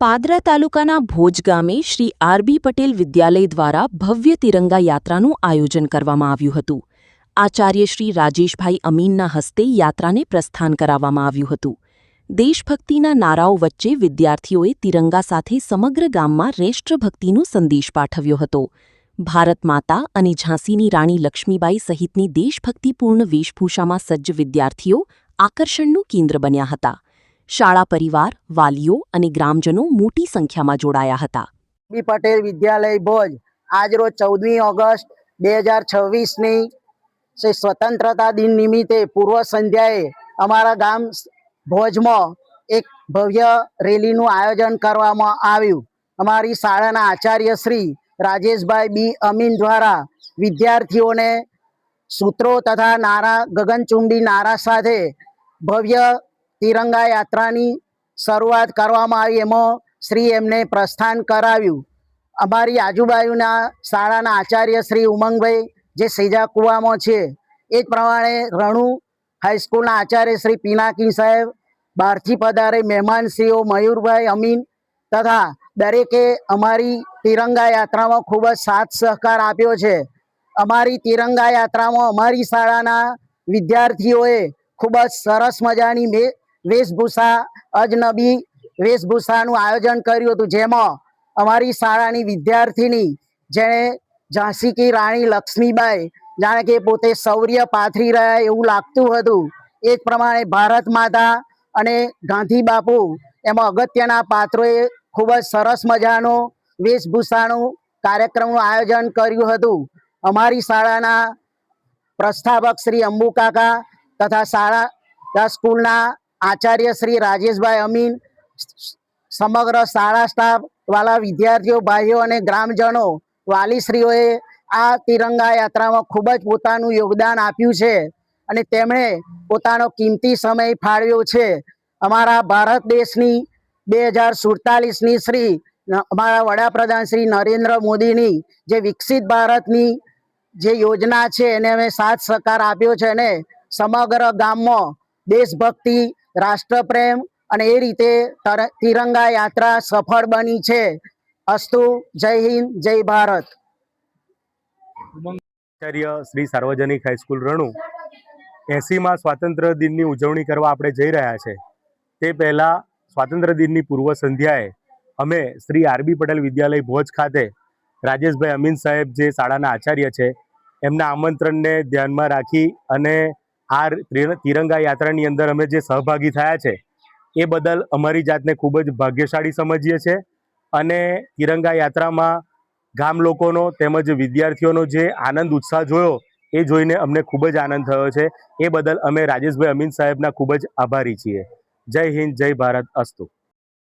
પાદરા તાલુકાના ભોજ ગામે શ્રી આર.બી. પટેલ વિદ્યાલય દ્વારા ભવ્ય તિરંગા યાત્રાનું આયોજન કરવામાં આવ્યું હતું. આચાર્ય શ્રી રાજેશભાઈ અમીનના હસ્તે યાત્રાને પ્રસ્થાન કરાવવામાં આવ્યું હતું. દેશભક્તિના નારાઓ વચ્ચે વિદ્યાર્થીઓએ તિરંગા સાથે સમગ્ર ગામમાં રાષ્ટ્રભક્તિનો સંદેશ પાઠવ્યો હતો. ભારત માતા અને ઝાંસીની રાણી લક્ષ્મીબાઈ સહિતની દેશભક્તિપૂર્ણ વેશભૂષામાં સજ્જ વિદ્યાર્થીઓ આકર્ષણનું કેન્દ્ર બન્યા હતા. શાળા પરિવાર, વાલીઓ અને ગ્રામજનો મોટી સંખ્યામાં જોડાયા હતા. બી પટેલ વિદ્યાલય ભોજ આજરોજ 14મી ઓગસ્ટ 2026ની સ્વતંત્રતા દિન નિમિત્તે પૂર્વ સંધ્યાએ અમારા ગામ ભોજમાં એક ભવ્ય રેલીનું આયોજન કરવામાં આવ્યું. અમારી શાળાના આચાર્ય શ્રી રાજેશભાઈ બી અમીન દ્વારા વિદ્યાર્થીઓને સૂત્રો તથા નારા ગગનચુંબી નારા સાથે ભવ્ય તિરંગા યાત્રાની શરૂઆત કરવામાં આવી. એમાં શ્રી એમને પ્રસ્થાન કરાવ્યું. અમારી આજુબાજુના શાળાના આચાર્ય શ્રી ઉમંગભાઈ જે સેજા કુવામાં છે, એ જ પ્રમાણે રણુ હાઈસ્કૂલના આચાર્ય શ્રી પિનાકી સાહેબ, બહારથી પધારે મહેમાનશ્રીઓ મયુરભાઈ અમીન તથા દરેકે અમારી તિરંગા યાત્રામાં ખૂબ જ સાથ સહકાર આપ્યો છે. અમારી તિરંગા યાત્રામાં અમારી શાળાના વિદ્યાર્થીઓએ ખૂબ જ સરસ મજાની વેશભૂષા અજનબી વેશભૂષાનું આયોજન કર્યું હતું, જેમાં અમારી શાળાની વિદ્યાર્થીની જેણે ઝાંસી કી રાણી લક્ષ્મીબાઈ જાણે કે પોતે શૌર્ય પાથરી રહ્યા એવું લાગતું હતું. એ જ પ્રમાણે ભારત માતા અને ગાંધી બાપુ એમાં અગત્યના પાત્રોએ ખૂબ જ સરસ મજાનો વેશભૂષાનું કાર્યક્રમનું આયોજન કર્યું હતું. અમારી શાળાના પ્રસ્થાપક શ્રી અંબુ કાકા તથા શાળા સ્કૂલના આચાર્ય શ્રી રાજેશભાઈ અમીન, સમગ્ર શાળા સ્ટાફ, વાલા વિદ્યાર્થીઓ, ભાઈઓ અને ગ્રામજનો, વાલીશ્રીઓએ આ તિરંગા યાત્રામાં ખૂબ જ પોતાનું યોગદાન આપ્યું છે અને તેમણે પોતાનો કિંમતી સમય ફાળવ્યો છે. અમારા ભારત દેશની 2047ની શ્રી અમારા વડાપ્રધાન શ્રી નરેન્દ્ર મોદીની જે વિકસિત ભારતની જે યોજના છે એને અમે સાથ સહકાર આપ્યો છે અને સમગ્ર ગામમાં દેશભક્તિ, રાષ્ટ્રપ્રેમ અને એ રીતે તિરંગા યાત્રા સફળ બની છે. અસ્તુ. જય હિન્દ, જય ભારત. આચાર્ય શ્રી સાર્વજનિક હાઈસ્કૂલ રણુ 80મા સ્વાતંત્ર્ય દિનની ઉજવણી કરવા આપણે જઈ રહ્યા છે. તે પહેલાં સ્વાતંત્ર્ય દિનની પૂર્વ સંધ્યાએ અમે શ્રી આર.બી. પટેલ વિદ્યાલય ભોજ ખાતે રાજેશભાઈ અમીન સાહેબ જે શાળાના આચાર્ય છે, એમના આમંત્રણને ધ્યાનમાં રાખી અને આ તિરંગા યાત્રાની અંદર અમે જે સહભાગી થયા છે એ બદલ અમારી જાતને ખૂબ જ ભાગ્યશાળી સમજીએ છીએ. અને તિરંગા યાત્રામાં ગામ લોકોનો તેમજ વિદ્યાર્થીઓનો જે આનંદ ઉત્સાહ જોયો એ જોઈને અમને ખૂબ જ આનંદ થયો છે. એ બદલ અમે રાજેશભાઈ અમીન સાહેબના ખૂબ જ આભારી છીએ. જય હિન્દ, જય ભારત. અસ્તુ.